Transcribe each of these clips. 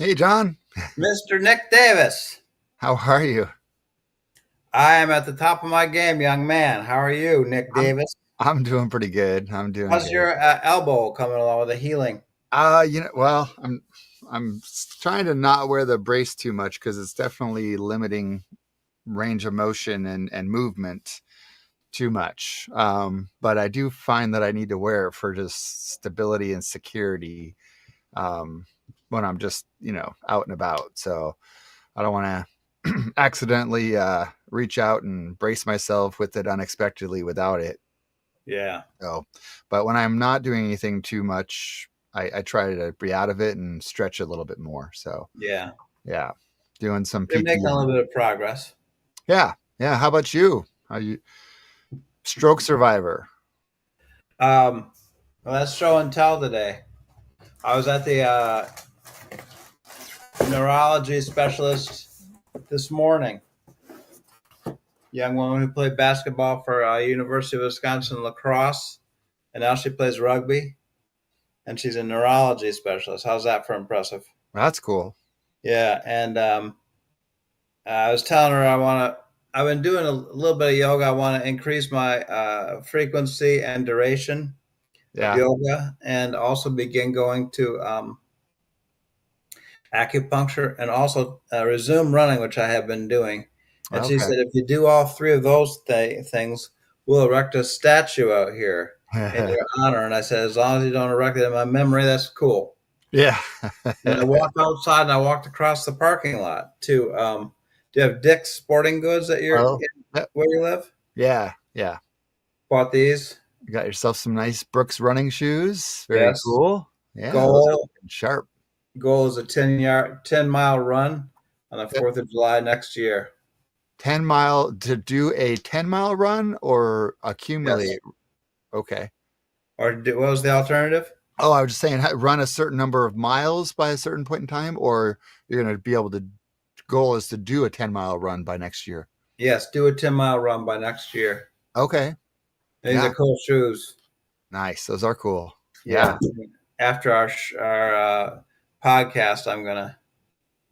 Hey, John. Mr. Nic Davis. How are you? I am at the top of my game, young man. How are you, Nic I'm Davis? I'm doing pretty good. I'm doing How's good. your elbow coming along with the healing? I'm trying to not wear the brace too much because it's definitely limiting range of motion and movement too much. But I do find that I need to wear it for just stability and security um, when I'm just out and about. So I don't want to accidentally reach out and brace myself with it unexpectedly without it. Yeah, So, but when I'm not doing anything too much, I try to be out of it and stretch a little bit more. So, yeah. yeah, doing some You're making a PT. little bit of progress. Yeah, yeah. How about you? Are you stroke survivor? Um, well, that's show and tell today. I was at the neurology specialist this morning. Young woman who played basketball for University of Wisconsin lacrosse, and now she plays rugby, and she's a neurology specialist. How's that for impressive? That's cool. Yeah, and I was telling her I want to. I've been doing a little bit of yoga. I want to increase my frequency and duration of Yeah. yoga, and also begin going to acupuncture, and also resume running, which I have been doing. And she Okay. said, if you do all three of those things, we'll erect a statue out here in your honor. And I said, as long as you don't erect it in my memory, that's cool. Yeah. And I walked outside and I walked across the parking lot to. Do you have Dick's Sporting Goods at Oh, yep. where you live? Yeah. Yeah. Bought these. You got yourself some nice Brooks running shoes. Very Yes. cool. Yeah, those are Goal looking sharp. goal is a 10-mile run on the 4th of July next year. 10 mile to do a 10-mile run or Yes. accumulate. Okay. What was the alternative? Oh, I was just saying, run a certain number of miles by a certain point in time, or you're going to be able to. Goal is to do a 10-mile run by next year. Yes, do a 10-mile run by next year. Okay. These Yeah. are cool shoes. Nice. Those are cool. Yeah. Yeah. After our podcast, I'm gonna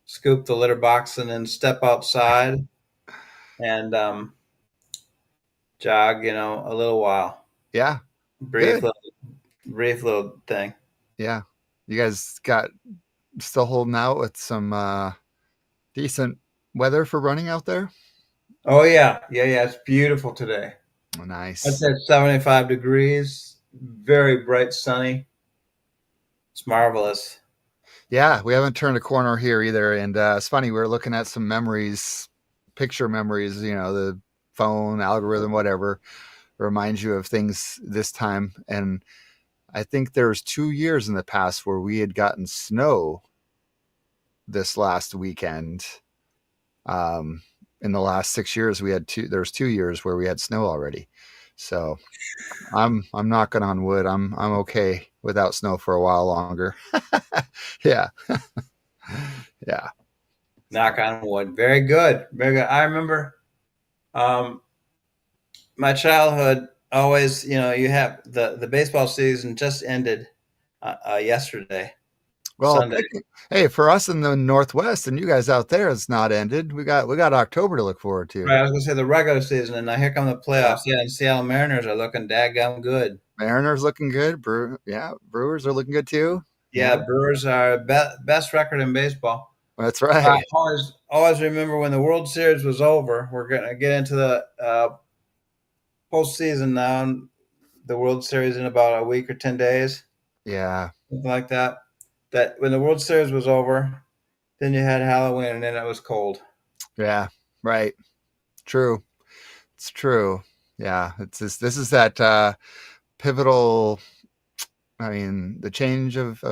scoop the litter box and then step outside and jog. A little while. Yeah. Brief, Good. little, brief little thing. Yeah. You guys got still holding out with some decent weather for running out there? Oh yeah, yeah, yeah. It's beautiful today. Oh, I nice. said 75 degrees, very bright, sunny. It's marvelous. Yeah, we haven't turned a corner here either. And it's funny, we are looking at some memories, picture memories, the phone, algorithm, whatever, reminds you of things this time. And I think there's 2 years in the past where we had gotten snow this last weekend. Um, in the last 6 years, there's 2 years where we had snow already. So I'm knocking on wood. I'm okay without snow for a while longer. Yeah. Yeah. Knock on wood. Very good. Very good. I remember um, my childhood always, you have the baseball season just ended yesterday, Well, Sunday. hey, for us in the Northwest and you guys out there, it's not ended. We got October to look forward to. Right, I was gonna say the regular season, and now here come the Yeah. playoffs. Yeah, and Seattle Mariners are looking daggum good. Mariners looking good. Yeah, Brewers are looking good too. Yeah, Yeah, Brewers are best record in baseball. that's I right. always remember when the World Series was over. We're gonna get into the postseason now. And the World Series in about a week or 10 days, Yeah, something like that. That when the World Series was over, then you had Halloween, and then it was cold. yeah, right. True. It's true. Yeah, this is that pivotal. I mean, the change of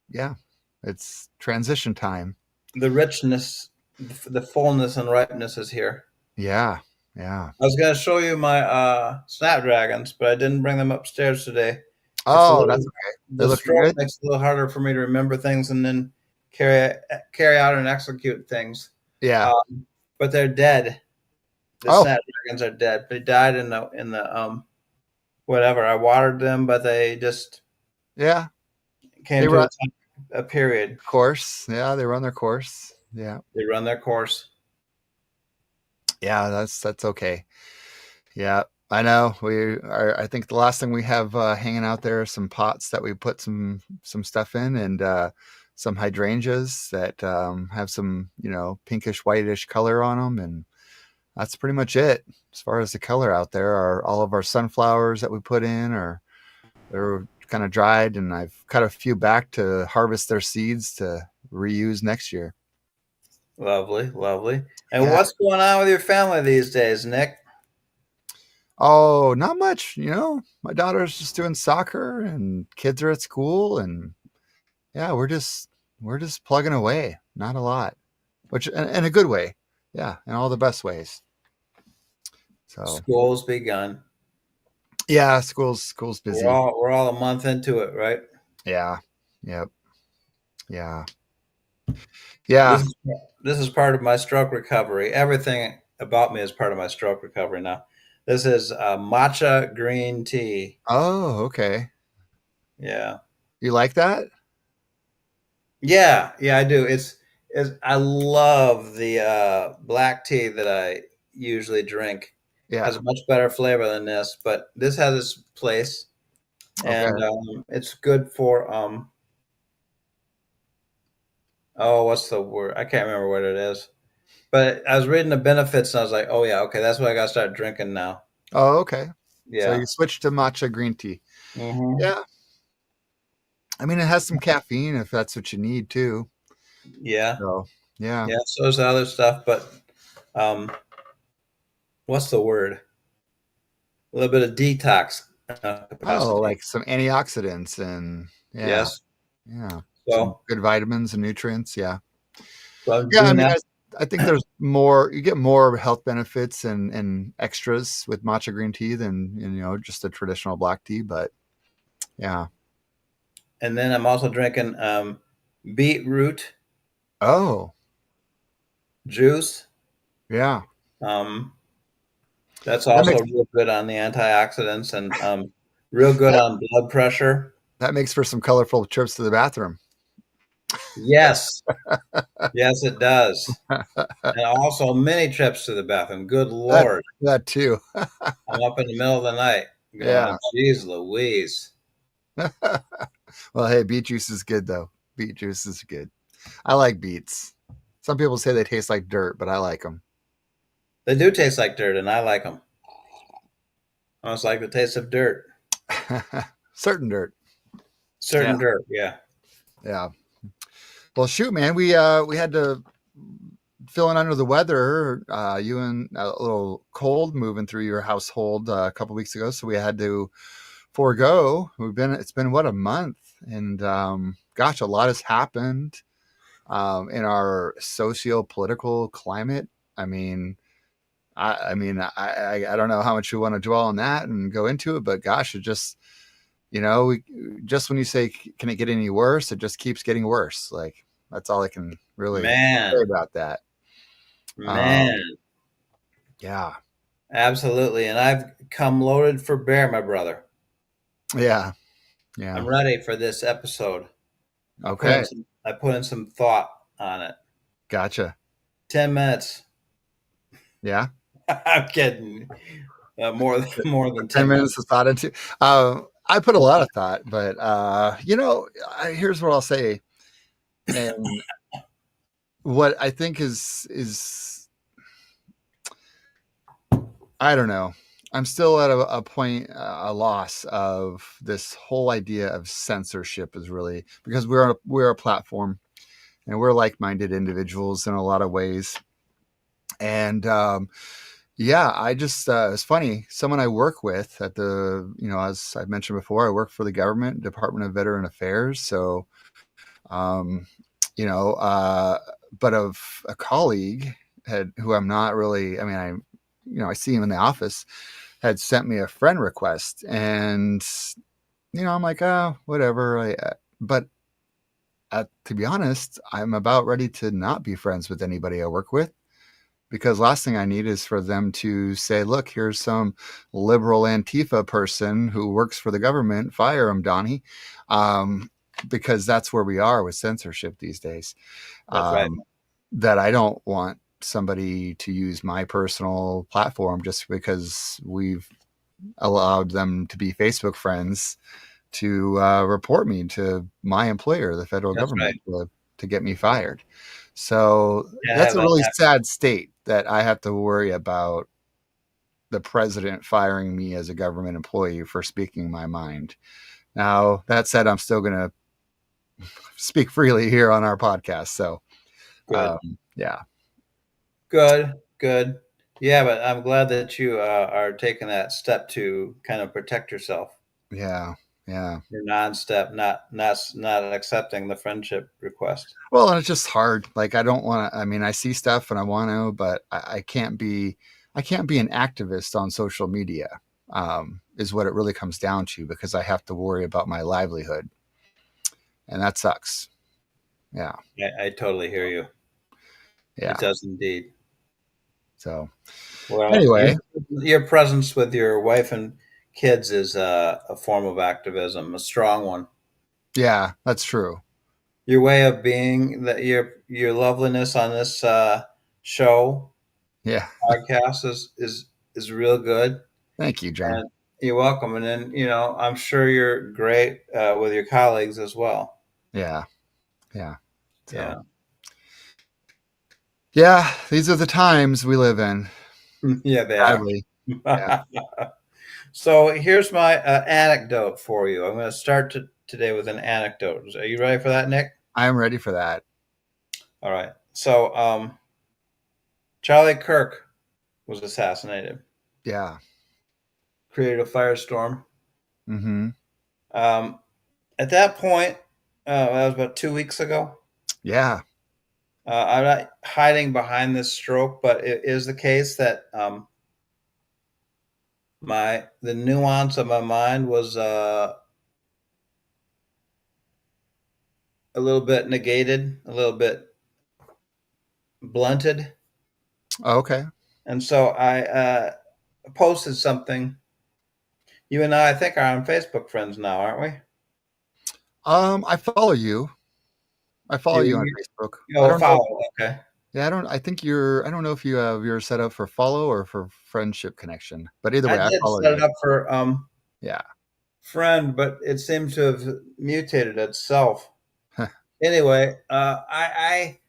yeah, it's transition time. The richness, the fullness and ripeness is here. Yeah, yeah. I was going to show you my snapdragons, but I didn't bring them upstairs today. It's a Oh, little that's okay. They're The looking stroke good. makes it a little harder for me to remember things and then carry carry out and execute things. Yeah. Um, but they're dead. The Oh, snapdragons are dead. They died in the whatever. I watered them, but they just yeah. came They to were a time. a period. Course. Yeah, they run their course. Yeah. They run their course. Yeah, that's okay. Yeah, I know. We are. I think the last thing we have hanging out there are some pots that we put some stuff in, and some hydrangeas that have some pinkish whitish color on them, and that's pretty much it as far as the color out there. Are all of our sunflowers that we put in are they're kind of dried, and I've cut a few back to harvest their seeds to reuse next year. Lovely, lovely. And Yeah. what's going on with your family these days, Nick? Oh, not much. My daughter's just doing soccer, and kids are at school, and yeah, we're just plugging away. Not a lot, which in a good way. Yeah, in all the best ways. So School's begun. yeah, school's busy. We're all a month into it, right? Yeah, yep, yeah, yeah. This is this is part of my stroke recovery. Everything about me is part of my stroke recovery now. This is matcha green tea. Oh, okay. Yeah, You like that? yeah, I do. It's I love the black tea that I usually drink. Yeah. Has a much better flavor than this, but this has its place, Okay. and it's good for oh, what's the word? I can't remember what it is. But I was reading the benefits, and I was like, oh yeah, okay, that's what I got to start drinking now. Oh, okay. So Yeah. you switched to matcha green tea. Hmm. Yeah. I mean, it has some caffeine if that's what you need too. Yeah. So yeah. Yeah. So is the other stuff, but um, what's the word? A little bit of detox Oh, capacity. like some antioxidants and yeah, Yes. yeah, some So, good vitamins and nutrients. Yeah, so I'm yeah. I doing mean, that. I think there's more. You get more health benefits and extras with matcha green tea than just a traditional black tea. But yeah. And then I'm also drinking beetroot Oh, juice. yeah. Um, that's That also makes real good on the antioxidants and real good that, on blood pressure. that makes for some colorful trips to the bathroom. Yes. Yes, it does. And also many trips to the bathroom. Good that Lord. that too. I'm up in the middle of the night Yeah. going, geez Louise. Well, hey, beet juice is good though. Beet juice is good. I like beets. Some people say they taste like dirt, but I like them. They do taste like dirt, and I like them. Almost like the taste of dirt. Certain dirt. Yeah, Certain dirt, yeah. yeah. Well, shoot, man, we had to feeling under the weather. You and a little cold moving through your household a couple weeks ago, so we had to forego. It's been what, a month, and gosh, a lot has happened in our socio-political climate. I mean, I don't know how much you want to dwell on that and go into it, but gosh, it just we just when you say can it get any worse, it just keeps getting worse. Like that's all I can really say Man, about that. Um, man, yeah, absolutely. And I've come loaded for bear, my brother. yeah, yeah. I'm ready for this episode. Okay, I put in some thought on it. gotcha. 10 minutes. Yeah, I'm kidding. More than 10 10 minutes. minutes of thought into. I put a lot of thought, but here's what I'll say, and what I think is I don't know. I'm still at a point, a loss of this whole idea of censorship is really because we're a platform and we're like-minded individuals in a lot of ways. And yeah, I just it's funny. Someone I work with at as I mentioned before, I work for the government Department of Veteran Affairs. So, um, you know, uh, but of a colleague who I'm not really. I mean, I see him in the office had sent me a friend request, and I'm like, oh, whatever. But to be honest, I'm about ready to not be friends with anybody I work with because last thing I need is for them to say, look, here's some liberal Antifa person who works for the government. Fire him, Donnie. Um, because that's where we are with censorship these days. That's right. Um, that I don't want somebody to use my personal platform just because we've allowed them to be Facebook friends to report me to my employer, the federal That's right. government, to get me fired. So Can't that's have a that really happen. sad state that I have to worry about the president firing me as a government employee for speaking my mind. Now, that said, I'm still going to speak freely here on our podcast. So, Good. yeah, Good. Good. Yeah, but I'm glad that you are taking that step to kind of protect yourself. yeah, yeah. Your non-step, not accepting the friendship request. Well, and it's just hard. Like I don't want to. I mean, I see stuff and I want to, but I can't be. I can't be an activist on social media. Is what it really comes down to because I have to worry about my livelihood, and that sucks. Yeah, I totally hear you. It yeah. does indeed. So Well, anyway, your presence with your wife and kids is a form of activism, a strong one. yeah, that's true. Your way of being, that your loveliness on this show Yeah, podcast is real good, thank you, John. and you're welcome. And then I'm sure you're great with your colleagues as well. Yeah, yeah. So Yeah, yeah, these are the times we live in. yeah, they are. Sadly, yeah, So here's my anecdote for you. I'm going to start today with an anecdote. Are you ready for that, Nick? I am ready for that. All right. So Charlie Kirk was assassinated, Yeah. created a firestorm. Mm-hmm. Um, at that point, that was about 2 weeks ago. Yeah. I'm not hiding behind this stroke, but it is the case that the nuance of my mind was a little bit negated, a little bit blunted, Okay. and so I posted something. You and I think, are on Facebook friends now, aren't we? I follow you. I follow you on You, Facebook. I oh, don't know. follow. Okay. Yeah, I don't. I think you're. I don't know if you have you're set up for follow or for friendship connection. But either I way, I did follow set it you. up for Yeah. friend, but it seems to have mutated itself. Anyway, I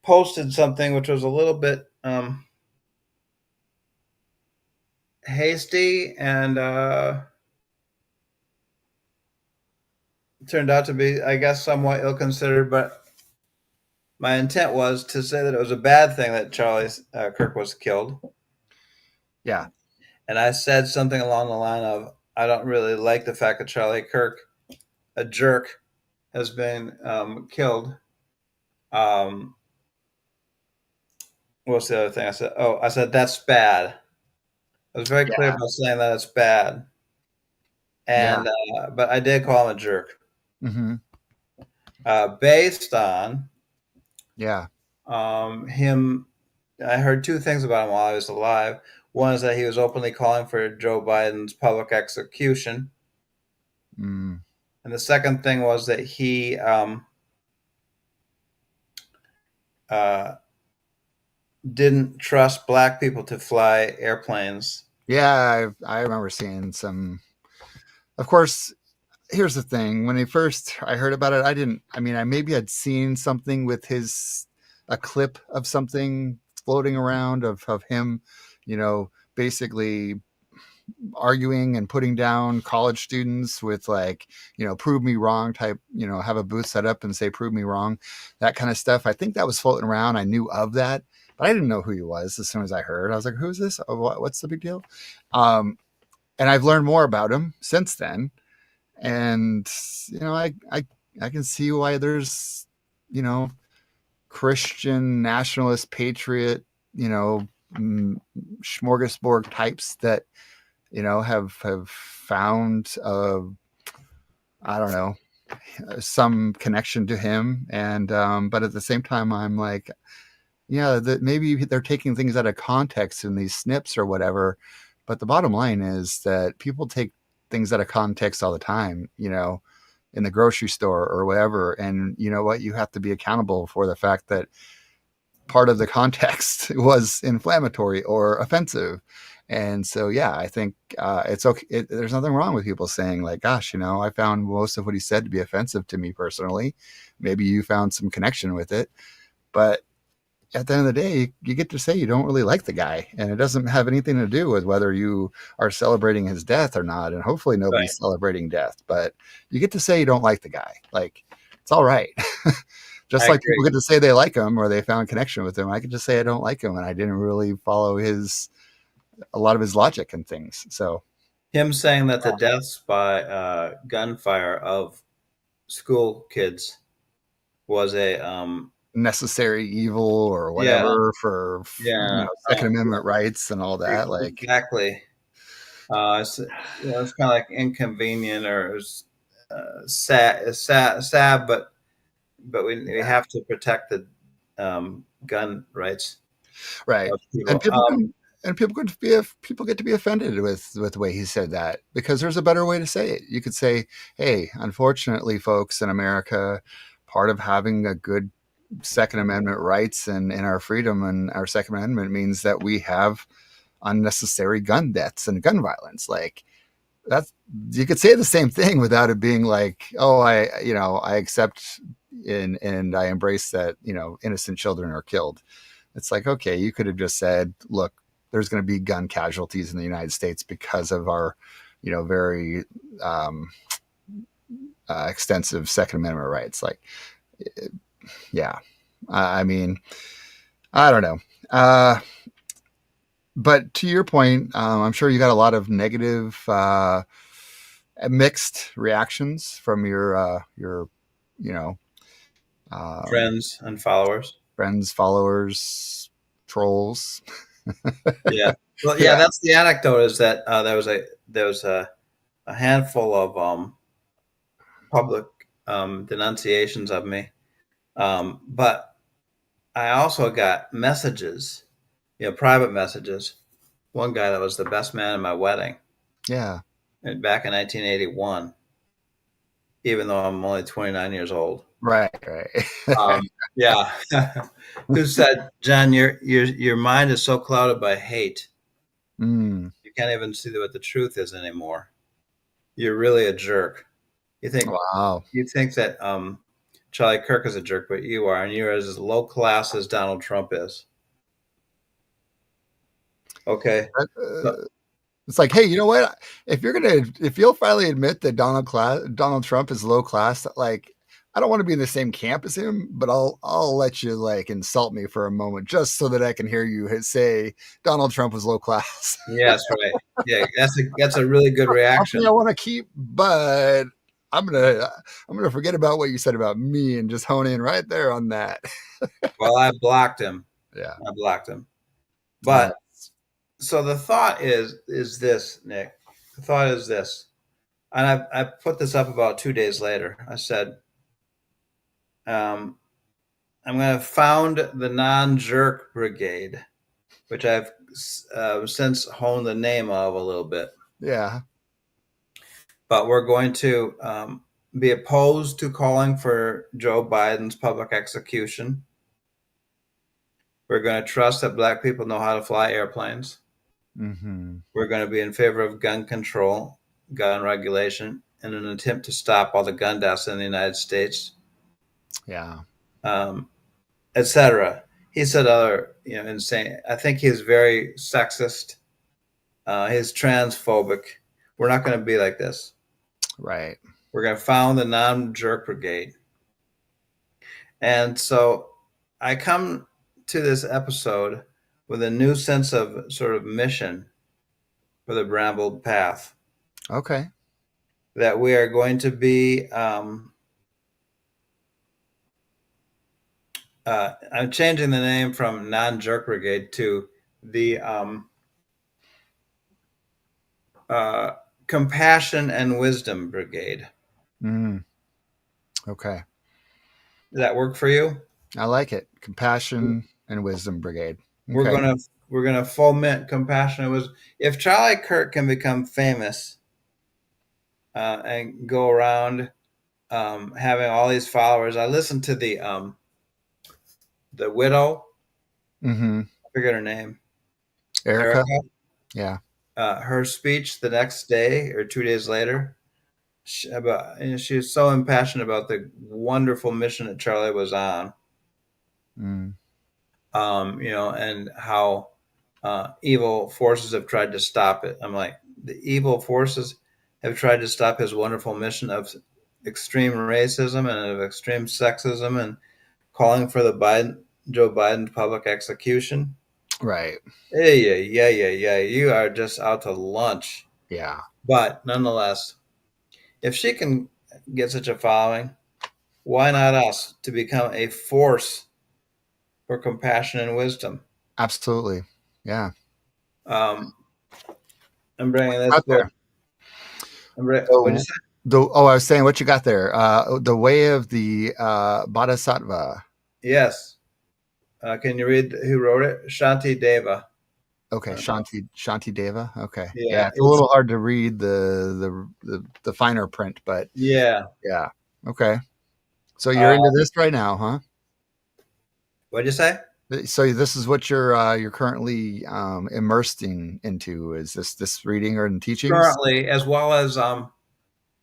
posted something which was a little bit hasty and turned out to be, I guess, somewhat ill considered. But my intent was to say that it was a bad thing that Charlie Kirk was killed, Yeah. and I said something along the line of, "I don't really like the fact that Charlie Kirk, a jerk, has been killed." Um, what's the other thing I said? Oh, I said that's bad. I was very clear Yeah. about saying that it's bad, Yeah. and but I did call him a jerk, Mm-hmm. based on Yeah. him. I heard two things about him while I was alive. One is that he was openly calling for Joe Biden's public execution, Mm. and the second thing was that he uh, didn't trust black people to fly airplanes. Yeah. I remember seeing some. Of course, here's the thing. When I heard about it, I didn't. I mean, I maybe had seen something with a clip of something floating around of him, basically arguing and putting down college students with like, prove me wrong type, have a booth set up and say, prove me wrong, that kind of stuff. I think that was floating around. I knew of that, but I didn't know who he was. As soon as I heard, I was like, who is this? Oh, what's the big deal? Um, and I've learned more about him since then. And, I can see why there's, you know, Christian nationalist patriot, you know, smorgasbord types that have found I don't know, some connection to him, and but at the same time I'm like, yeah, that maybe they're taking things out of context in these snips or whatever, but the bottom line is that people take things out of context all the time, in the grocery store or whatever. And you know what? You have to be accountable for the fact that part of the context was inflammatory or offensive. And so, yeah, I think it's okay. There's nothing wrong with people saying, like, gosh, I found most of what he said to be offensive to me personally. Maybe you found some connection with it. But at the end of the day, you get to say you don't really like the guy. And it doesn't have anything to do with whether you are celebrating his death or not. And hopefully Right. nobody's celebrating death. But you get to say you don't like the guy. Like, it's all right. I Just like people agree. get to say they like him or they found connection with him. I could just say I don't like him and I didn't really follow a lot of his logic and things. So Him saying that the deaths by gunfire of school kids was a necessary evil or yeah, whatever for yeah, Second Amendment rights and all that. Like, exactly. It's kind of like inconvenient or it was, sad, but we yeah, have to protect the gun rights right. of And people. people get to be offended with the way he said that because there's a better way to say it. You could say, "Hey, unfortunately, folks in America, part of having a good Second Amendment rights and our freedom and our Second Amendment means that we have unnecessary gun deaths and gun violence." Like, that's, you could say the same thing without it being like, oh, I accept and I embrace that innocent children are killed. It's like, okay, you could have just said, look, there's going to be gun casualties in the United States because of our very um, extensive Second Amendment rights. Like, yeah, I mean, I don't know. But to your point, I'm sure you got a lot of negative, mixed reactions from your you know Friends and followers. friends, followers, trolls. Yeah. Well, yeah, Yeah, that's the anecdote is that there was a handful of public denunciations of me, but I also got messages, private messages. One guy that was the best man at my wedding yeah, back in 1981, even though I'm only 29 years old. right, right. Yeah, who said, "John, your mind is so clouded by hate, Mm, you can't even see what the truth is anymore. You're really a jerk. You think wow. you think that Charlie Kirk is a jerk, but you are, and you're as low class as Donald Trump is." Okay, so It's like, hey, you know what? If you'll finally admit that Donald Trump is low class, like, I don't want to be in the same camp as him, but I'll let you like insult me for a moment just so that I can hear you say Donald Trump was low class. yes, right, yeah, that's a really good Something reaction. I want to keep, but I'm gonna I'm gonna forget about what you said about me and just hone in right there on that. Well, I blocked him. Yeah. I blocked him. Uh, But so the thought is this, Nick. The thought is this, and I put this up about 2 days later. I said, um, I'm going to found the non-jerk brigade, which I've since honed the name of a little bit. yeah. But we're going to be opposed to calling for Joe Biden's public execution. We're going to trust that black people know how to fly airplanes. Hmm. We're going to be in favor of gun control, gun regulation, in an attempt to stop all the gun deaths in the United States, Yeah. um, etc. He said other, insane. I think he's very sexist. He's transphobic. We're not going to be like this. Right. We're going to found the non-jerk brigade. And so I come to this episode with a new sense of sort of mission for the Brambled path Okay. that we are going to be. I'm changing the name from non-jerk brigade to the uh, compassion and wisdom brigade. Mm, okay. Does that work for you? I like it. Compassion and Wisdom Brigade. We're Okay. gonna we're gonna foment compassion and wisdom. If Charlie Kirk can become famous and go around having all these followers. I listened to the widow. Mm-hmm. I forget her name. Erica. Erica. Yeah. Her speech the next day or 2 days later. She was so impassioned about the wonderful mission that Charlie was on. Mm. And how evil forces have tried to stop it. I'm like, the evil forces have tried to stop his wonderful mission of extreme racism and of extreme sexism and calling for the Joe Biden public execution. Right. Yeah. You are just out to lunch. Yeah. But nonetheless, if she can get such a following, why not us to become a force for compassion and wisdom? Absolutely. Yeah. Um, I'm bringing this Out book. there. What'd you So say? I was saying what you got there. The way of the Bodhisattva. Yes. Can you read who wrote it? Shanti Deva. Okay, Uh, Shanti Deva. Okay, yeah, yeah, it's a little hard to read the finer print, but yeah. yeah. Okay, so you're Uh, into this right now, huh? what'd you say? So this is what you're currently immersed into is this reading or in teachings? Currently, as well as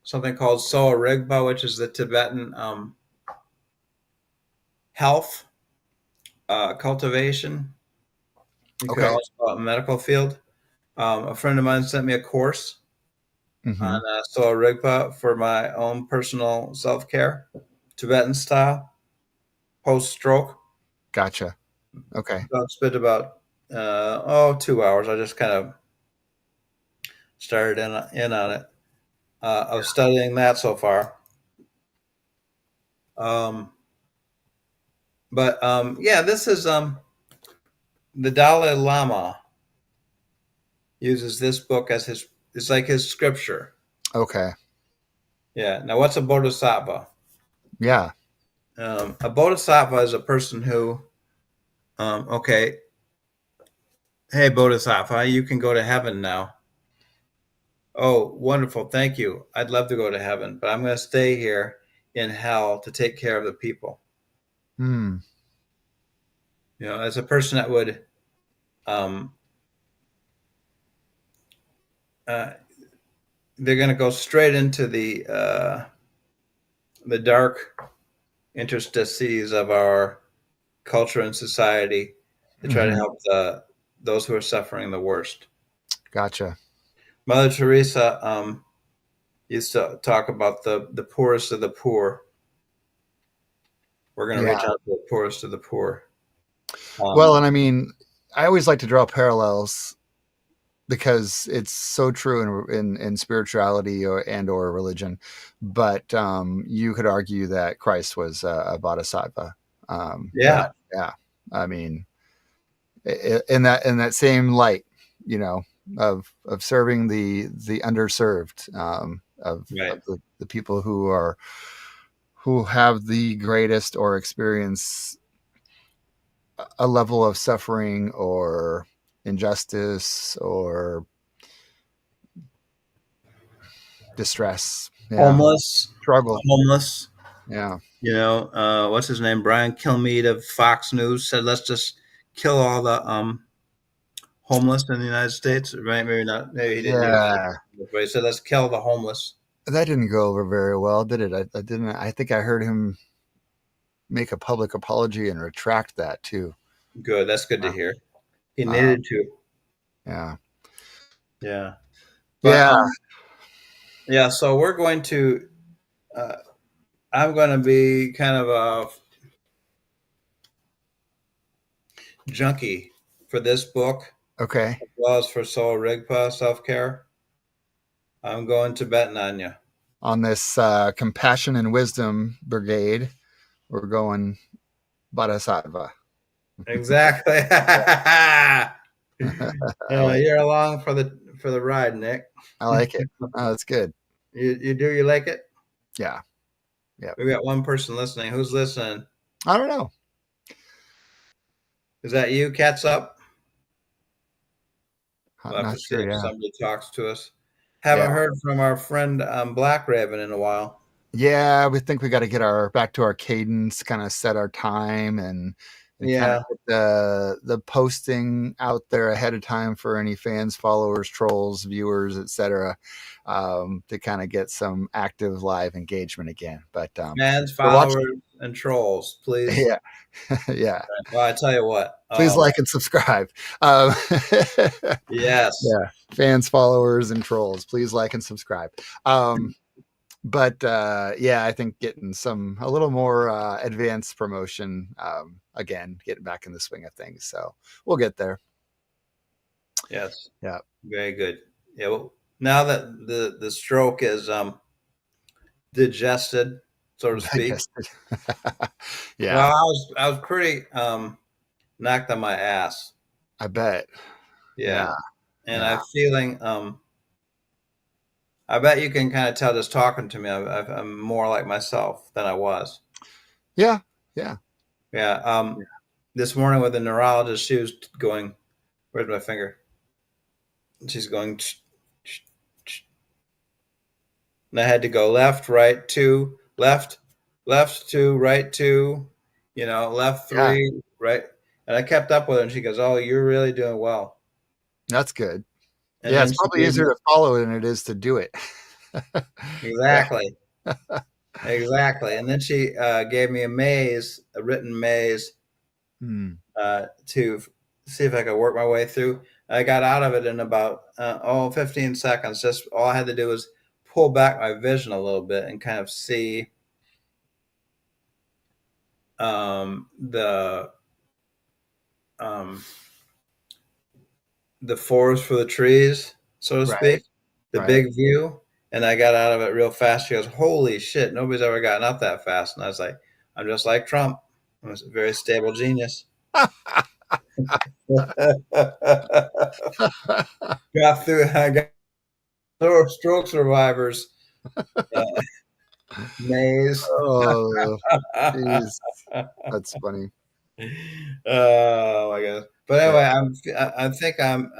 something called Soa Rigpa, which is the Tibetan health cultivation. You could Okay. also call it medical field. A friend of mine sent me a course Mm-hmm. on Soa Rigpa for my own personal self care, Tibetan style, post stroke. Gotcha. Okay. So I spent about 2 hours. I just kind of started in on it. Of studying that so far. Um, but yeah, this is the Dalai Lama uses this book as his. It's like his scripture. Okay. Yeah. Now, what's a bodhisattva? Yeah. A bodhisattva is a person who, okay, hey bodhisattva, you can go to heaven now. Oh, wonderful, thank you. I'd love to go to heaven, but I'm going to stay here in hell to take care of the people. Hmm. As a person that would um, uh, they're going to go straight into the dark interstices of our culture and society to try to Mm-hmm. help those who are suffering the worst. Gotcha. Mother Teresa used to talk about the poorest of the poor. We're going to Yeah. reach out to the poorest of the poor. Well, Um, and I mean, I always like to draw parallels because it's so true in spirituality or religion. But you could argue that Christ was a bodhisattva. That yeah, yeah, I mean, in that same light, you know, of serving the underserved, right. of the people who have the greatest or experience a level of suffering or injustice or distress. Yeah. Homeless, Struggle. homeless. Yeah. What's his name? Brian Kilmeade of Fox News said, "Let's just kill all the homeless in the United States." Right? Maybe not. Maybe he didn't use Yeah. it, but he said, "Let's kill the homeless." That didn't go over very well, did it? I didn't. I think I heard him make a public apology and retract that too. Good. That's good to Uh, hear. He uh, needed to. yeah. Yeah. But Yeah. yeah. So we're going to. Uh, I'm going to be kind of a junkie for this book, Okay. as well as for Soul Rigpa self care. I'm going Tibetan on you. On this compassion and wisdom brigade, we're going Bodhisattva. Exactly. I like. You're along for the ride, Nick. I like it. Oh, that's good. You like it? Yeah. Yeah. We got one person listening. Who's listening? I don't know. Is that you, Cats Up? We'll I'm have not to see sure. if Yeah. somebody talks to us. Yeah. Haven't heard from our friend Black Raven in a while. Yeah, we think we got to get our back to our cadence, kind of set our time and kind of Yeah, get the posting out there ahead of time for any fans, followers, trolls, viewers, etc. To kind of get some active live engagement again. But fans, we're watching. followers, and trolls, please. Yeah, yeah. Well, I tell you what. Please Oh man, like and subscribe. Um, yes, yeah, fans, followers, and trolls. Please like and subscribe. But yeah, I think getting a little more advanced promotion again, getting back in the swing of things. So we'll get there. yes, Yeah, very good. Yeah. Well, now that the stroke is digested, so to speak. digested. Yeah, Well, I was pretty knocked on my ass. I bet. Yeah, Yeah, and yeah, I'm feeling. I bet you can kind of tell just talking to me. I'm more like myself than I was. yeah, yeah. Yeah. This morning with the neurologist, she was going. Where's my finger? She's going. And I had to go left, right, two, left, left, two, right, two. Left Yeah, three, right. And I kept up with her, and she goes, "Oh, you're really doing well." that's good. And Yeah, it's then she probably gave easier me to follow than it is to do it. Yeah. exactly. Exactly. And then she gave me a written maze Hmm. to see if I could work my way through. I got out of it in about 15 seconds. Just all I had to do was pull back my vision a little bit and kind of see the um, forest for the trees, so to Right, speak, the right. big view. And I got out of it real fast. She goes, "Holy shit, nobody's ever gotten up that fast." And I was like, "I'm just like Trump. I'm a very stable genius." Got through. I got stroke survivors uh, maze. Oh, geez, that's funny. Oh my god! But Yeah. anyway, I think I'm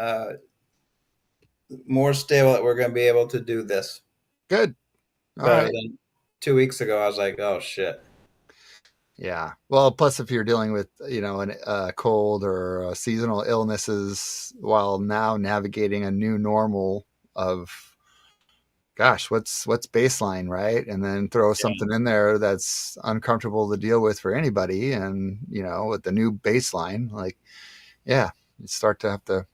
more stable that we're going to be able to do this Good. All better right. than 2 weeks ago. I was like, "Oh shit." Yeah. Well, plus if you're dealing with, a cold or seasonal illnesses while now navigating a new normal of gosh, what's baseline, right? And then throw Yeah. something in there that's uncomfortable to deal with for anybody and, with the new baseline, like yeah, you start to have to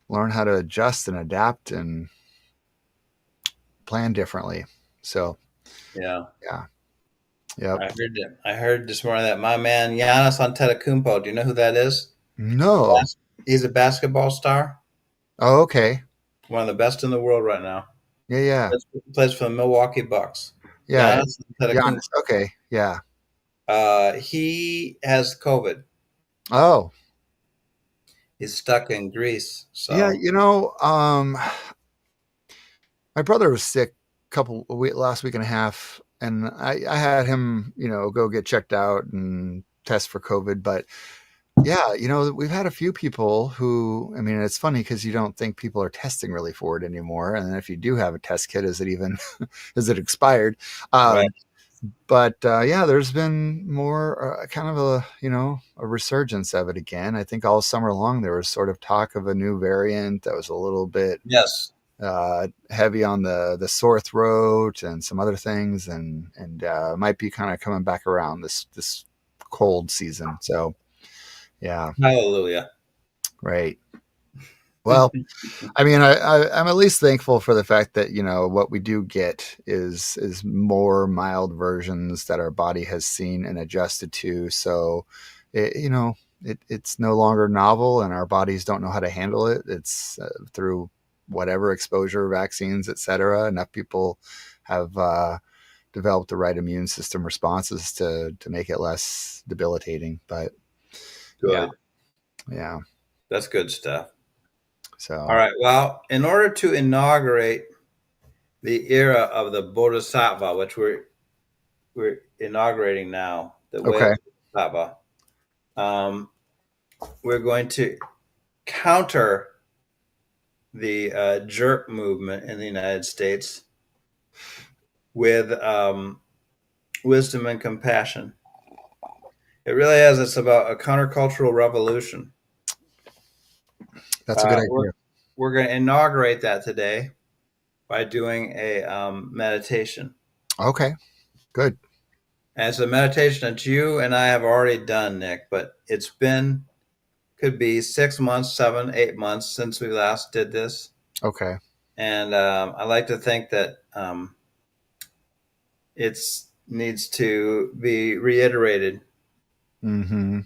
learn how to adjust and adapt and plan differently. So, Yeah. yeah. Yep. I heard this morning that my man Giannis Antetokounmpo. Do you know who that is? No. He's a basketball star, Oh, okay. one of the best in the world right now. Yeah, yeah. Plays for the Milwaukee Bucks. Yeah. Giannis Antetokounmpo. Giannis. Okay. Yeah. He has COVID. Oh, He's stuck in Greece. yeah. So My brother was sick last week and a half, and I had him, go get checked out and test for COVID. But yeah, we've had a few people who, I mean, it's funny because you don't think people are testing really for it anymore. And if you do have a test kit, is it even, is it expired? right. Um, but yeah, there's been more kind of a resurgence of it again. I think all summer long there was sort of talk of a new variant that was a little bit Yes. heavy on the sore throat and some other things, and might be kind of coming back around this cold season. So yeah, Hallelujah. right. Well, I mean, I'm at least thankful for the fact that what we do get is more mild versions that our body has seen and adjusted to. So, it's no longer novel, and our bodies don't know how to handle it. It's through whatever exposure, vaccines, etc. Enough people have developed the right immune system responses to make it less debilitating. But yeah, Good. yeah. That's good stuff. All So right. Well, in order to inaugurate the era of the Bodhisattva, which we're inaugurating now, the way of okay, the Bodhisattva, um, we're going to counter the jerk movement in the United States with wisdom and compassion. It really is. It's about a countercultural revolution. That's a good We're, idea. we're going to inaugurate that today by doing a meditation. Okay, good. And it's a meditation that you and I have already done, Nick, but it's been, could be 6 months, 7, 8 months since we last did this. Okay. And I like to think that it needs to be reiterated, Mm-hmm.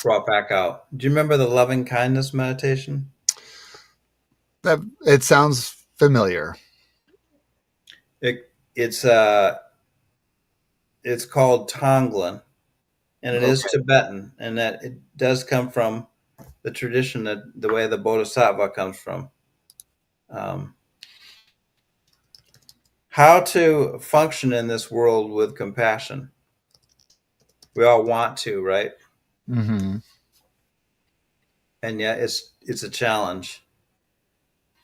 brought back out. Do you remember the loving kindness meditation? That it sounds familiar. It, it's uh, it's called Tonglen, and it is Okay. Tibetan, and that it does come from the tradition that the way the Bodhisattva comes from. Um, how to function in this world with compassion. We all want to, right? Mm-hmm. And yet it's a challenge.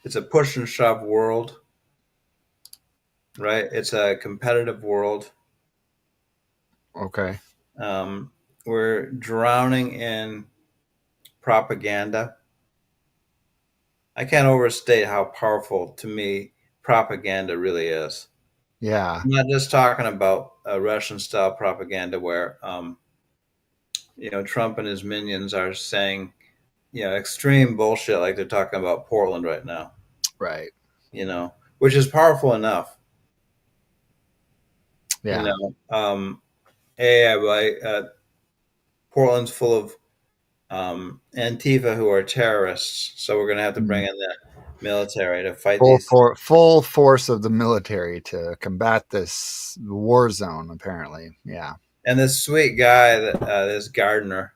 It's a push and shove world, right? It's a competitive world. Okay. Um, we're drowning in propaganda. I can't overstate how powerful to me propaganda really is. Yeah. I'm not just talking about Russian style propaganda where Trump and his minions are saying extreme bullshit like they're talking about Portland right now. Right. Which is powerful enough. You Yeah. know, Portland's full of Antifa who are terrorists, so we're going to have to bring Mm. in the military to fight these. Full force of the military to combat this war zone. Apparently. Yeah. And this sweet guy that this gardener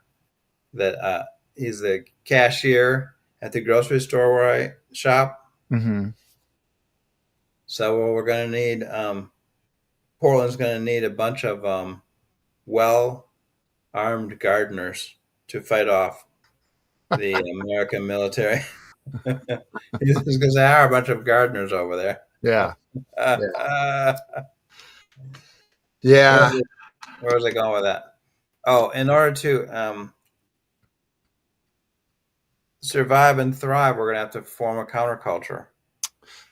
that he's the cashier at the grocery store where I shop. Mm-hmm. So what we're going to need, Portland's going to need a bunch of well armed gardeners to fight off the American military. Because there are a bunch of gardeners over there. Yeah. Uh, Yeah. uh, where, Yeah. was it, where was I going with that? Oh, in order to survive and thrive, we're going to have to form a counterculture.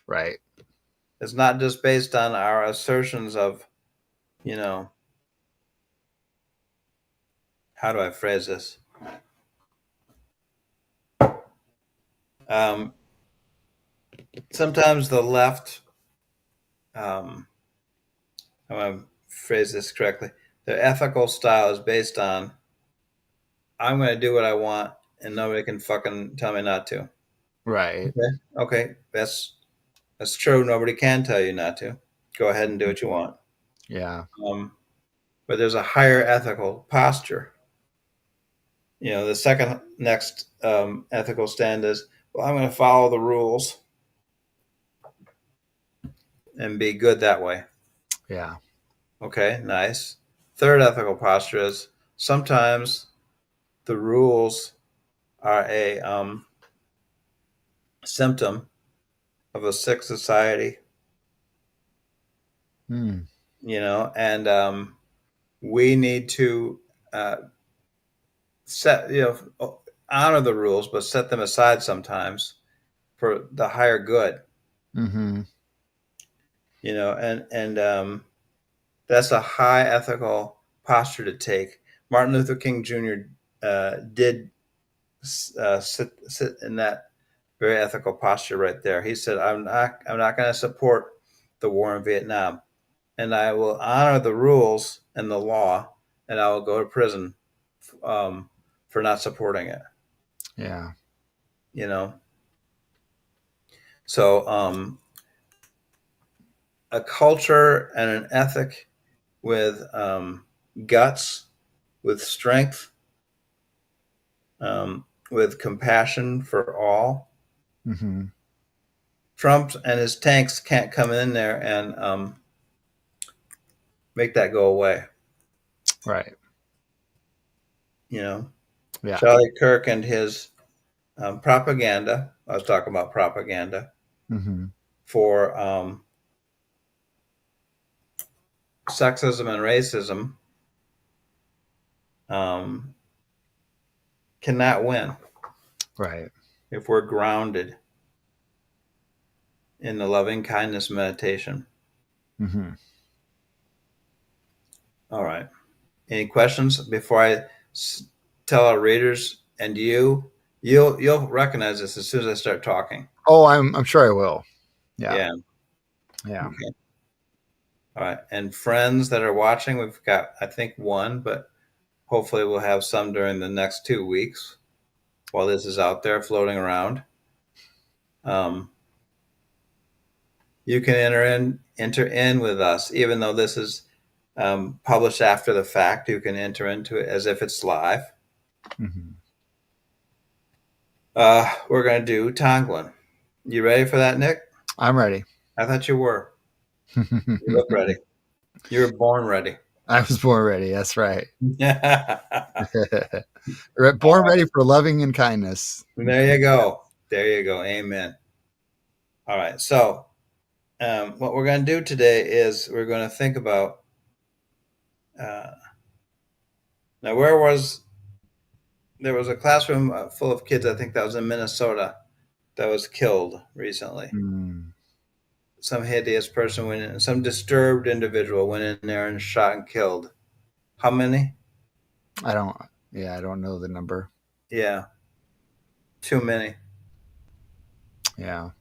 Right. It's not just based on our assertions of, you know, how do I phrase this? Um, sometimes the left, I'm going to phrase this correctly, their ethical style is based on, I'm going to do what I want and nobody can fucking tell me not to. Right. Okay, that's true. Nobody can tell you not to. Go ahead and do what you want. Yeah. But there's a higher ethical posture. The second next ethical stand is, well, I'm going to follow the rules and be good that way. Yeah. Okay, nice. Third ethical posture is sometimes the rules are a symptom of a sick society, Mm. and we need to uh, set, honor the rules, but set them aside sometimes for the higher good, Mm-hmm. and that's a high ethical posture to take. Martin Luther King Jr. Did sit in that very ethical posture right there. He said, I'm not going to support the war in Vietnam, and I will honor the rules and the law, and I will go to prison for not supporting it. Yeah. You know, so a culture and an ethic with guts, with strength, with compassion for all. Mm-hmm. Trump and his tanks can't come in there and make that go away. Right. Yeah. Charlie Kirk and his propaganda. I was talking about propaganda Mm-hmm. for sexism and racism cannot win Right. if we're grounded in the loving kindness meditation. Mm-hmm. All right. Any questions before I tell our readers and you'll recognize this as soon as I start talking. Oh, I'm sure I will. Yeah. Yeah. Yeah. Okay. All right. And friends that are watching, we've got, I think, one, but hopefully we'll have some during the next 2 weeks while this is out there floating around. You can enter in with us, even though this is published after the fact. You can enter into it as if it's live. Mm-hmm. We're going to do Tonglin. You ready for that, Nick? I'm ready. I thought you were. You look ready. You were born ready. I was born ready. That's right. There Born ready for loving and kindness. you go. There you go. Amen. All right. So, what we're going to do today is we're going to think about. Now, there was a classroom full of kids, I think that was in Minnesota, that was killed recently. Mm. Some hideous person went in, some disturbed individual went in there and shot and killed. How many? I don't know the number. Yeah, too many. Yeah.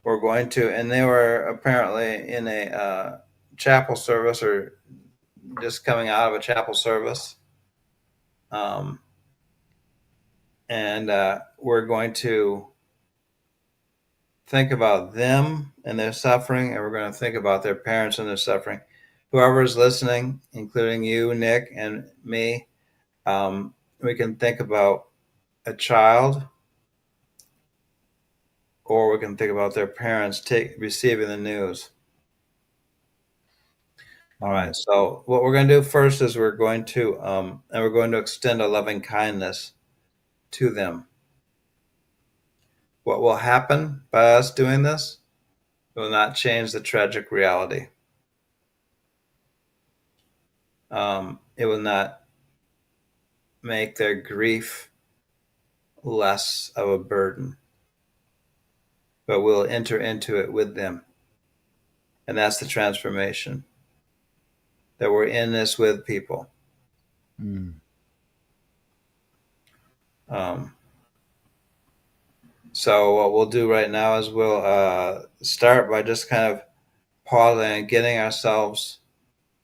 We're going to, and they were apparently in a chapel service or just coming out of a chapel service. And we're going to think about them and their suffering, and we're going to think about their parents and their suffering. Whoever is listening, including you, Nick, and me, we can think about a child, or we can think about their parents receiving the news. All right. So what we're going to do first is we're going to extend a loving kindness to them. What will happen by us doing this? It will not change the tragic reality. It will not make their grief less of a burden, but we'll enter into it with them. And that's the transformation, that we're in this with people. Mm. So what we'll do right now is we'll start by just kind of pausing and getting ourselves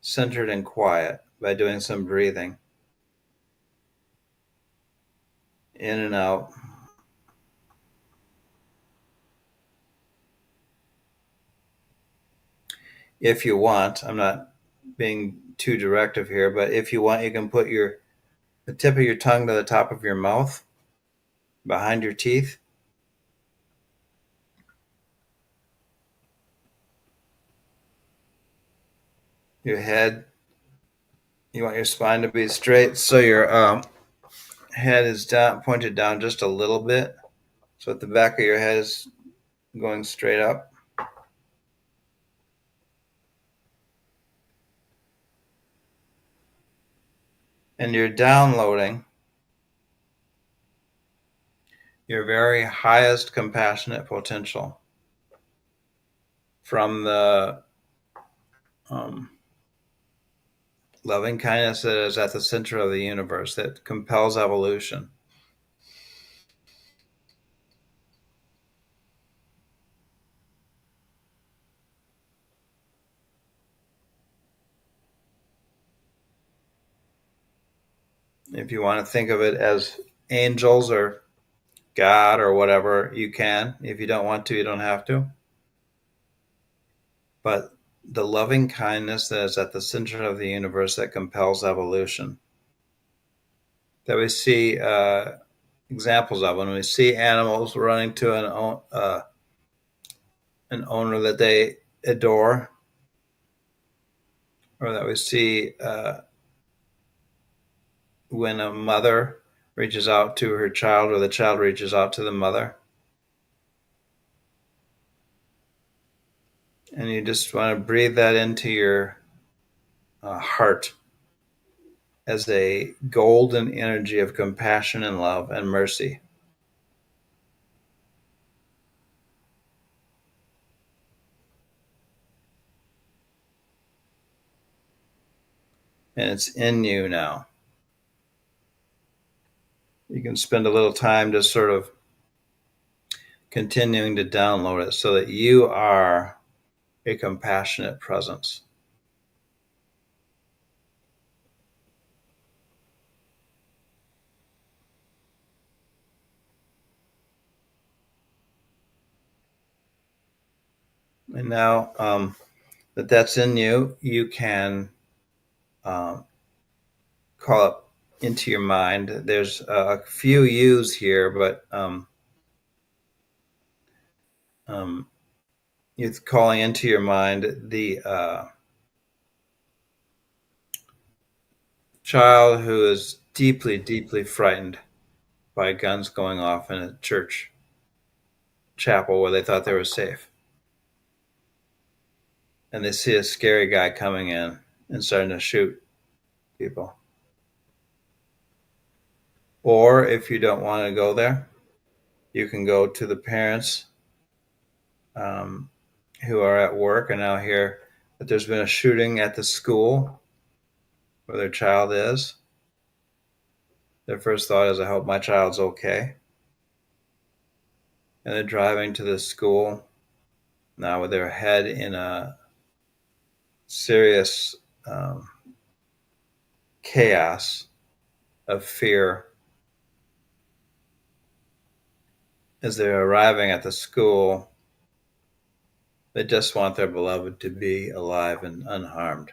centered and quiet by doing some breathing in and out. If you want, I'm not being too directive here, but if you want, you can put the tip of your tongue to the top of your mouth, behind your teeth. Your head, you want your spine to be straight, so your head is pointed down just a little bit, so at the back of your head is going straight up. And you're downloading your very highest compassionate potential from the loving kindness that is at the center of the universe, that compels evolution. If you want to think of it as angels or God or whatever, you can. If you don't want to, you don't have to. But the loving kindness that is at the center of the universe that compels evolution, that we see examples of when we see animals running to an owner that they adore, or that we see when a mother reaches out to her child or the child reaches out to the mother. And you just want to breathe that into your heart as a golden energy of compassion and love and mercy. And it's in you now. You can spend a little time just sort of continuing to download it so that you are a compassionate presence. And now that that's in you, you can um, call it into your mind. There's a few yous here, but it's calling into your mind the child who is deeply, deeply frightened by guns going off in a church chapel where they thought they were safe. And they see a scary guy coming in and starting to shoot people. Or if you don't want to go there, you can go to the parents um, who are at work and now hear that there's been a shooting at the school where their child is. Their first thought is, I hope my child's okay. And they're driving to the school now with their head in a serious chaos of fear. As they're arriving at the school, they just want their beloved to be alive and unharmed.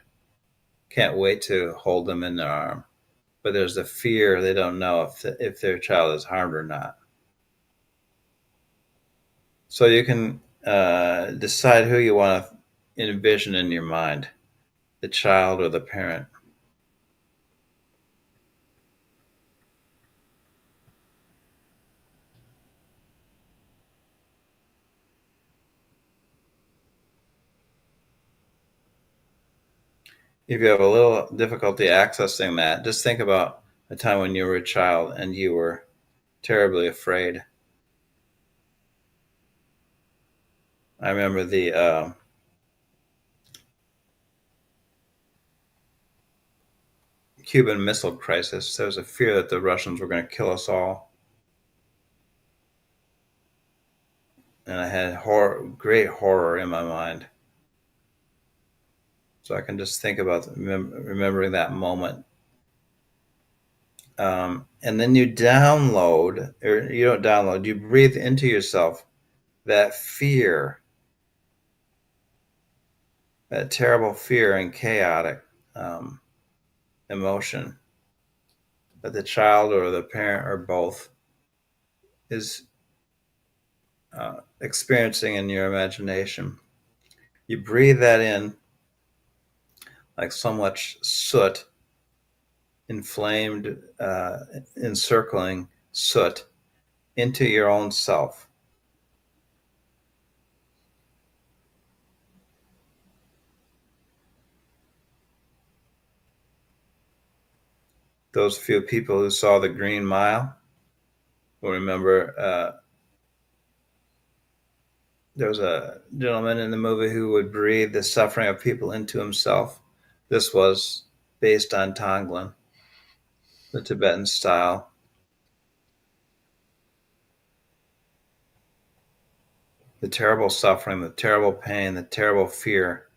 Can't wait to hold them in their arm. But there's the fear they don't know if their child is harmed or not. So you can decide who you want to envision in your mind, the child or the parent. If you have a little difficulty accessing that, just think about a time when you were a child and you were terribly afraid. I remember the Cuban Missile Crisis. There was a fear that the Russians were going to kill us all. And I had great horror in my mind. So I can just think about remembering that moment. And then you download, or you don't download, you breathe into yourself that fear, that terrible fear and chaotic emotion that the child or the parent or both is experiencing in your imagination. You breathe that in like so much soot, inflamed, encircling soot into your own self. Those few people who saw the Green Mile will remember there was a gentleman in the movie who would breathe the suffering of people into himself. This was based on Tonglen, the Tibetan style. The terrible suffering, the terrible pain, the terrible fear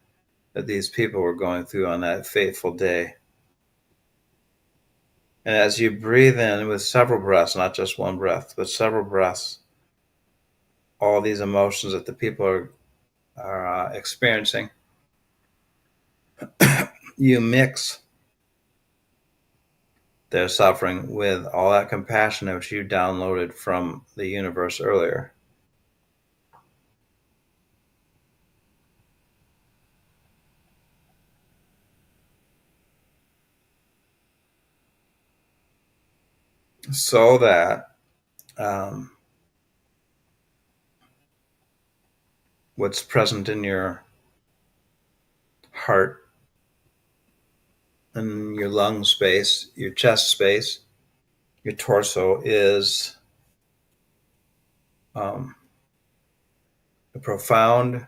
that these people were going through on that fateful day. And as you breathe in with several breaths, not just one breath, but several breaths, all these emotions that the people are experiencing, you mix their suffering with all that compassion which you downloaded from the universe earlier. So that what's present in your heart and your lung space, your chest space, your torso is a profound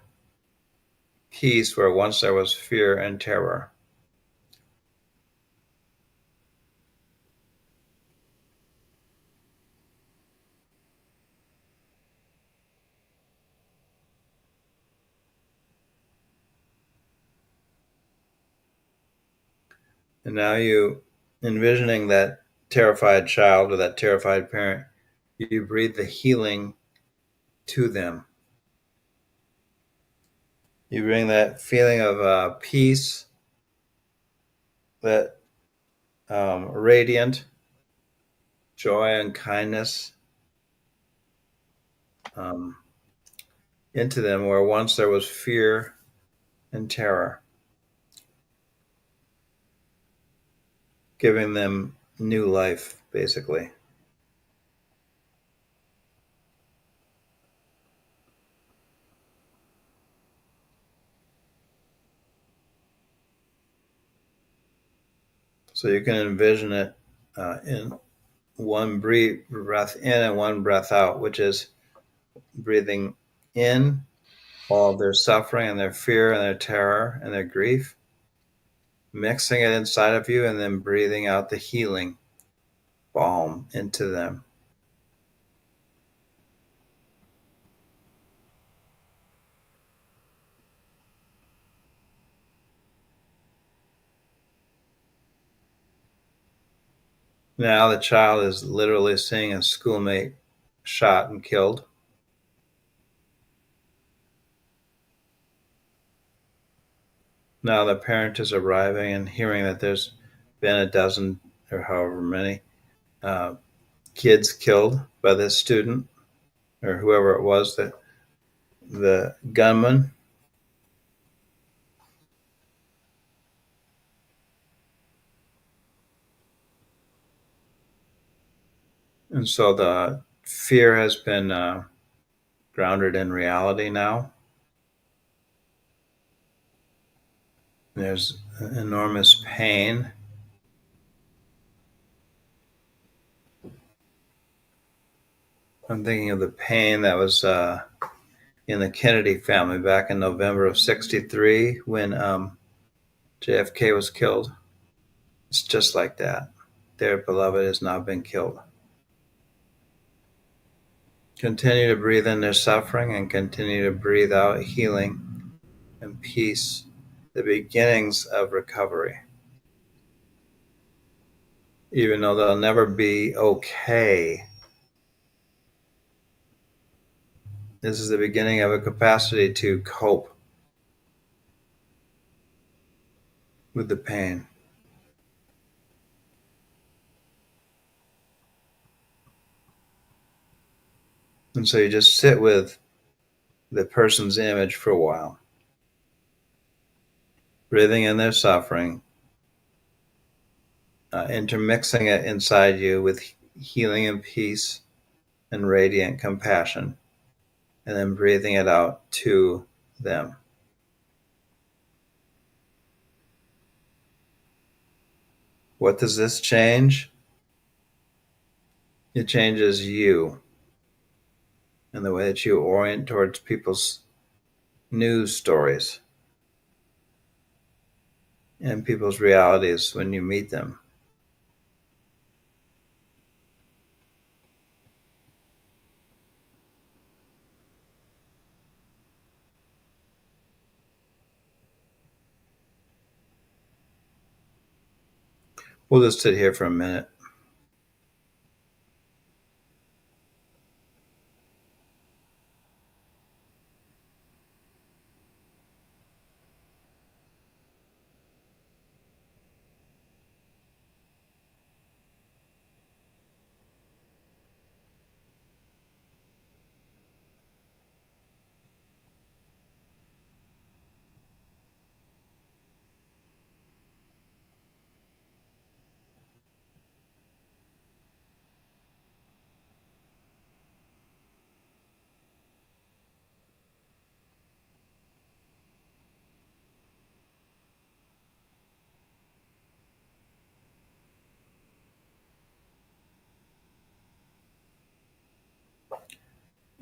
peace where once there was fear and terror. And now you envisioning that terrified child or that terrified parent, you breathe the healing to them. You bring that feeling of peace, that radiant joy and kindness um, into them where once there was fear and terror, giving them new life, basically. So you can envision it in one breath in and one breath out, which is breathing in all of their suffering and their fear and their terror and their grief, mixing it inside of you, and then breathing out the healing balm into them. Now the child is literally seeing a schoolmate shot and killed. Now the parent is arriving and hearing that there's been a dozen or however many uh, kids killed by this student or whoever it was, the gunman. And so the fear has been grounded in reality now. There's enormous pain. I'm thinking of the pain that was in the Kennedy family back in November of '63 when JFK was killed. It's just like that. Their beloved has now been killed. Continue to breathe in their suffering and continue to breathe out healing and peace, the beginnings of recovery. Even though they'll never be okay, this is the beginning of a capacity to cope with the pain. And so you just sit with the person's image for a while, breathing in their suffering, intermixing it inside you with healing and peace and radiant compassion, and then breathing it out to them. What does this change? It changes you and the way that you orient towards people's news stories and people's realities when you meet them. We'll just sit here for a minute.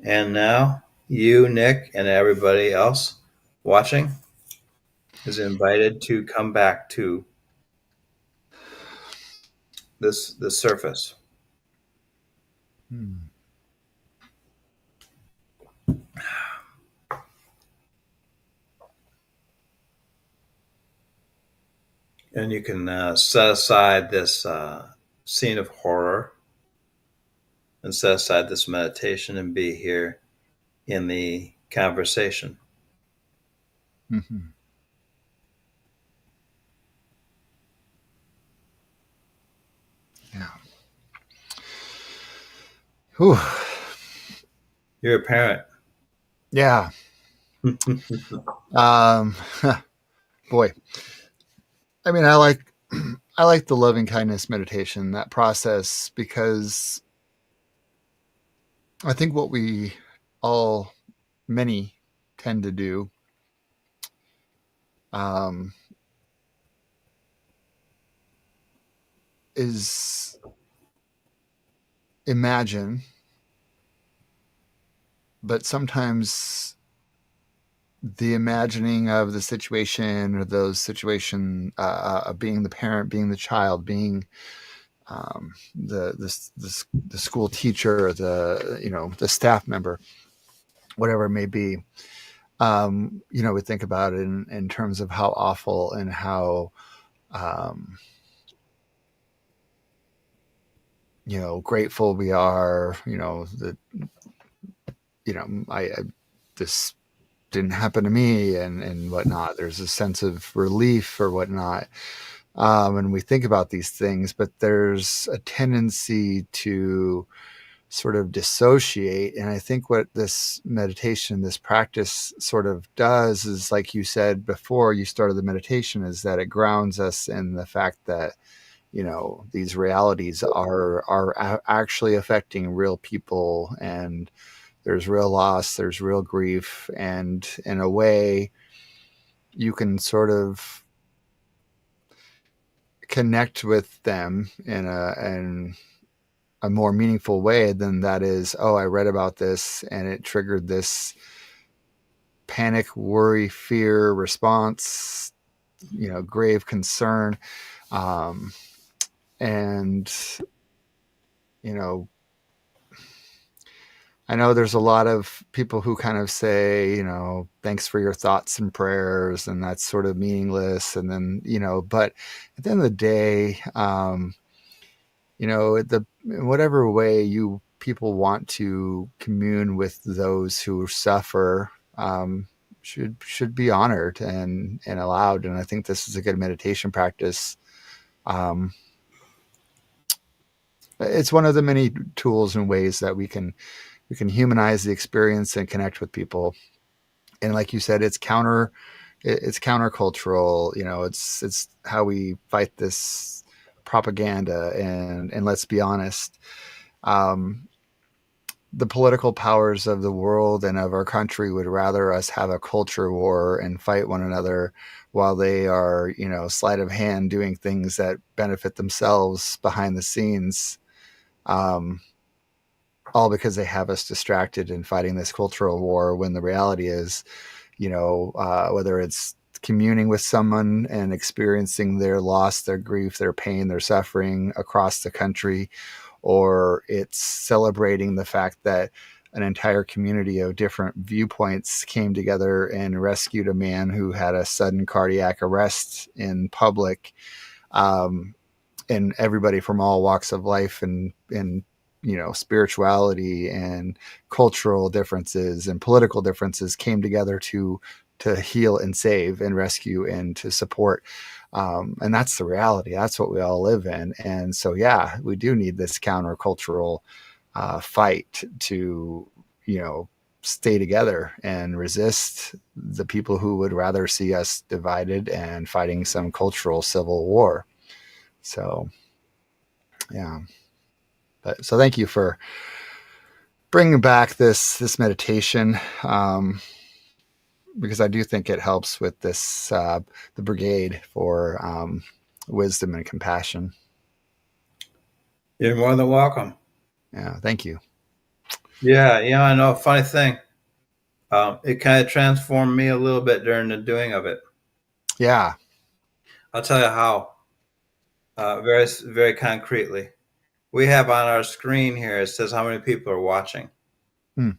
And now you, Nick, and everybody else watching is invited to come back to the surface. Hmm. And you can set aside this scene of horror and set aside this meditation and be here in the conversation. Mm-hmm. Yeah. Whew. You're a parent. Yeah. Um, boy, I mean, I like the loving kindness meditation, that process, because I think what many tend to do, um, is imagine, but sometimes the imagining of the situation or those situation, being the parent, being the child, being the school teacher, the staff member, whatever it may be. We think about it in terms of how awful and how um, grateful we are. That I this didn't happen to me and whatnot. There's a sense of relief or whatnot. And we think about these things, but there's a tendency to sort of dissociate. And I think what this meditation, this practice sort of does is, like you said before you started the meditation, is that it grounds us in the fact that, these realities are actually affecting real people, and there's real loss, there's real grief. And in a way, you can sort of connect with them in a more meaningful way than that is, oh, I read about this and it triggered this panic, worry, fear response, grave concern. Um, and, you know, I know there's a lot of people who kind of say, thanks for your thoughts and prayers, and that's sort of meaningless. And then, but at the end of the day, the in whatever way you people want to commune with those who suffer, should be honored and allowed. And I think this is a good meditation practice. Um, it's one of the many tools and ways that we can humanize the experience and connect with people. And like you said, it's countercultural. It's how we fight this propaganda. And let's be honest, um, the political powers of the world and of our country would rather us have a culture war and fight one another, while they are, sleight of hand doing things that benefit themselves behind the scenes, um, all because they have us distracted in fighting this cultural war, when the reality is, whether it's communing with someone and experiencing their loss, their grief, their pain, their suffering across the country, or it's celebrating the fact that an entire community of different viewpoints came together and rescued a man who had a sudden cardiac arrest in public. Um, and everybody from all walks of life and spirituality and cultural differences and political differences came together to heal and save and rescue and to support. And that's the reality. That's what we all live in. And so, yeah, we do need this countercultural fight to, stay together and resist the people who would rather see us divided and fighting some cultural civil war. So, yeah. But so thank you for bringing back this meditation, because I do think it helps with this the brigade for wisdom and compassion. You're more than welcome. Yeah, thank you. Yeah, I know. Funny thing, it kind of transformed me a little bit during the doing of it. Yeah. I'll tell you how. Very, very concretely. We have on our screen here. It says how many people are watching. Hmm.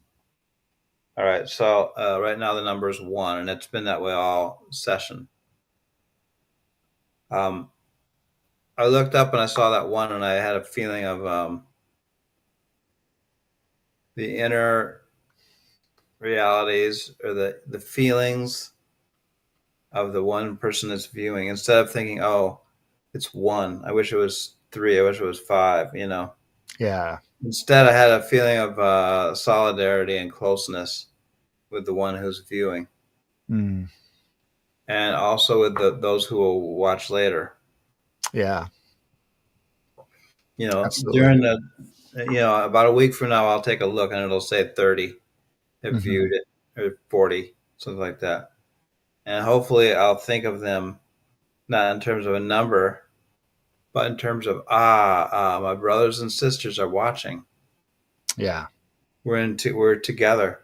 All right. So right now the number is one, and it's been that way all session. Um, I looked up and I saw that one, and I had a feeling of the inner realities or the feelings of the one person that's viewing. Instead of thinking, "Oh, it's one. I wish it was three. I wish it was five." Yeah. Instead, I had a feeling of solidarity and closeness with the one who's viewing, Mm. and also with those who will watch later. Yeah. Absolutely. During the about a week from now, I'll take a look and it'll say 30 have Hmm. viewed it, or 40, something like that. And hopefully, I'll think of them not in terms of a number, but in terms of my brothers and sisters are watching. Yeah. We're together.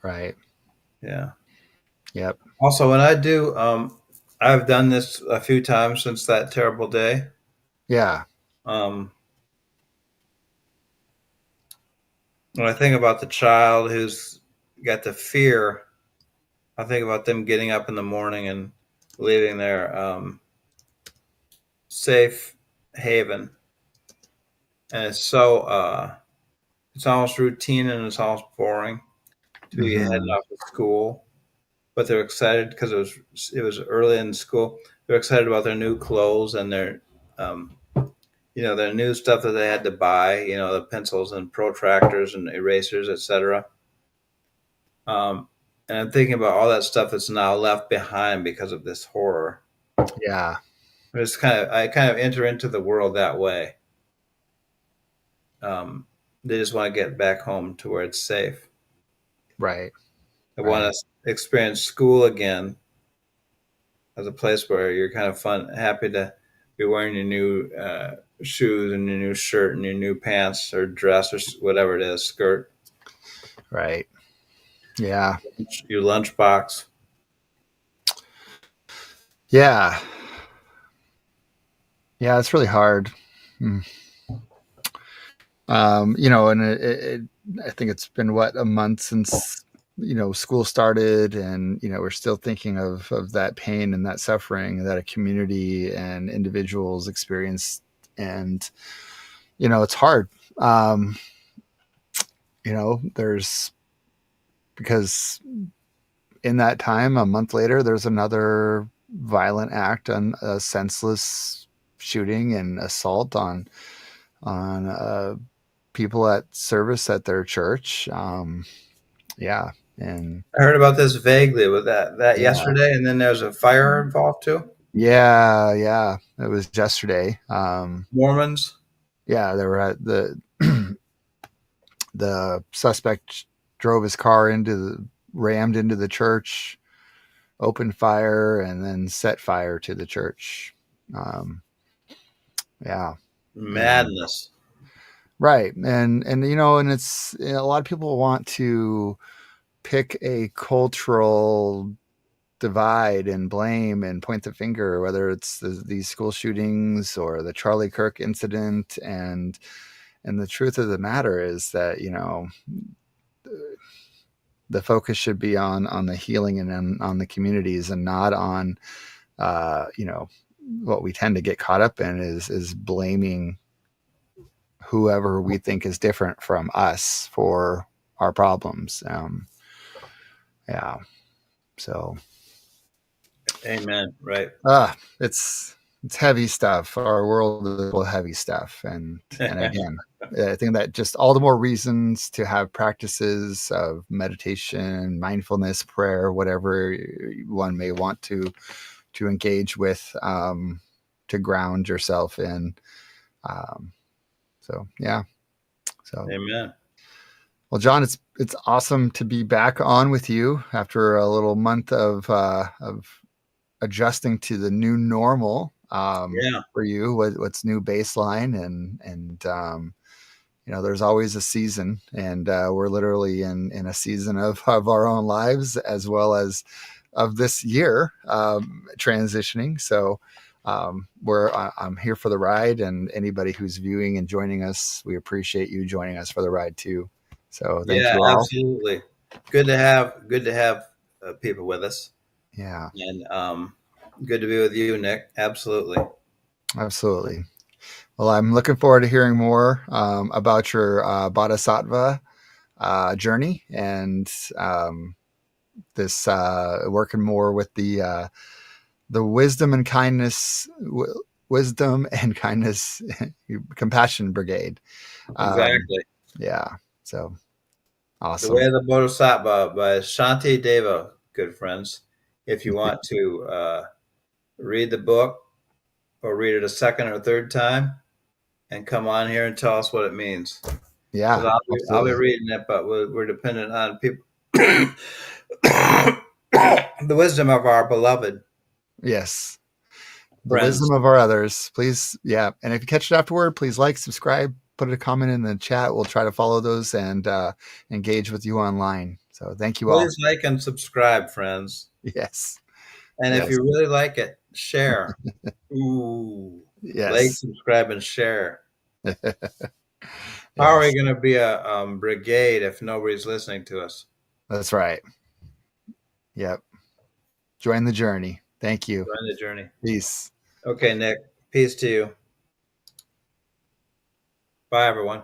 Right. Yeah. Yep. Also, when I do, I've done this a few times since that terrible day. Yeah. Um, when I think about the child who's got the fear, I think about them getting up in the morning and leaving their safe haven, and it's almost routine and it's almost boring to be heading Hmm. off to school, but they're excited because it was early in school. They're excited about their new clothes and um, their new stuff that they had to buy. The pencils and protractors and erasers, etc. Um, and I'm thinking about all that stuff that's now left behind because of this horror. Yeah. I kind of enter into the world that way. Um, they just want to get back home to where it's safe. Right. They want Right. to experience school again as a place where you're kind of happy to be wearing your new shoes and your new shirt and your new pants or dress or whatever it is, skirt, Right. Yeah. your lunchbox. Yeah. Yeah. It's really hard. Mm. And I think it's been what, a month since school started, and we're still thinking of that pain and that suffering that a community and individuals experience, and it's hard. Um, there's because in that time, a month later, there's another violent act, on a senseless shooting and assault on people at service at their church. Yeah, and I heard about this vaguely with that yeah, yesterday, and then there's a fire involved too. yeah, yeah. It was yesterday. Mormons. Yeah, they were at the suspect drove his car rammed into the church, opened fire, and then set fire to the church. Um, yeah, and Madness. right, and and it's, a lot of people want to pick a cultural divide and blame and point the finger, whether it's these school shootings or the Charlie Kirk incident, and the truth of the matter is that the focus should be on the healing and on the communities, and not on uh, you know what we tend to get caught up in is blaming whoever we think is different from us for our problems. Yeah, so Amen. Right. it's heavy stuff. Our world is full of heavy stuff, and again, I think that just all the more reasons to have practices of meditation, mindfulness, prayer, whatever one may want to engage with, to ground yourself in. Um, so yeah. So Amen. well, John, it's awesome to be back on with you after a little month of adjusting to the new normal, Yeah. for you. What's new baseline, and there's always a season, and we're literally in a season of our own lives as well as of this year, transitioning. So I'm here for the ride, and anybody who's viewing and joining us, we appreciate you joining us for the ride too. So thank Yeah, you all. absolutely. Good to have people with us, Yeah, and good to be with you, Nick. Absolutely. absolutely. Well, I'm looking forward to hearing more about your bodhisattva journey, and this working more with the wisdom and kindness compassion brigade. Um, Exactly. yeah, so The Way awesome. of the Bodhisattva by Shanti Deva, good friends. If you want to read the book or read it a second or third time and come on here and tell us what it means. Because Yeah, I'll be absolutely. reading it, but we're dependent on people, the wisdom of our beloved Yes, the wisdom friends. of our others. Please, yeah. And if you catch it afterward, please like, subscribe, put a comment in the chat. We'll try to follow those and engage with you online. So thank you all. Please like and subscribe, friends. Yes, And if yes, you really like it, share. Ooh, like, yes, subscribe, and share. How are we yes. going to be a brigade if nobody's listening to us? That's right. Yep. Join the journey. Thank you. Join the journey. Peace. Okay, Nick. Peace to you. Bye, everyone.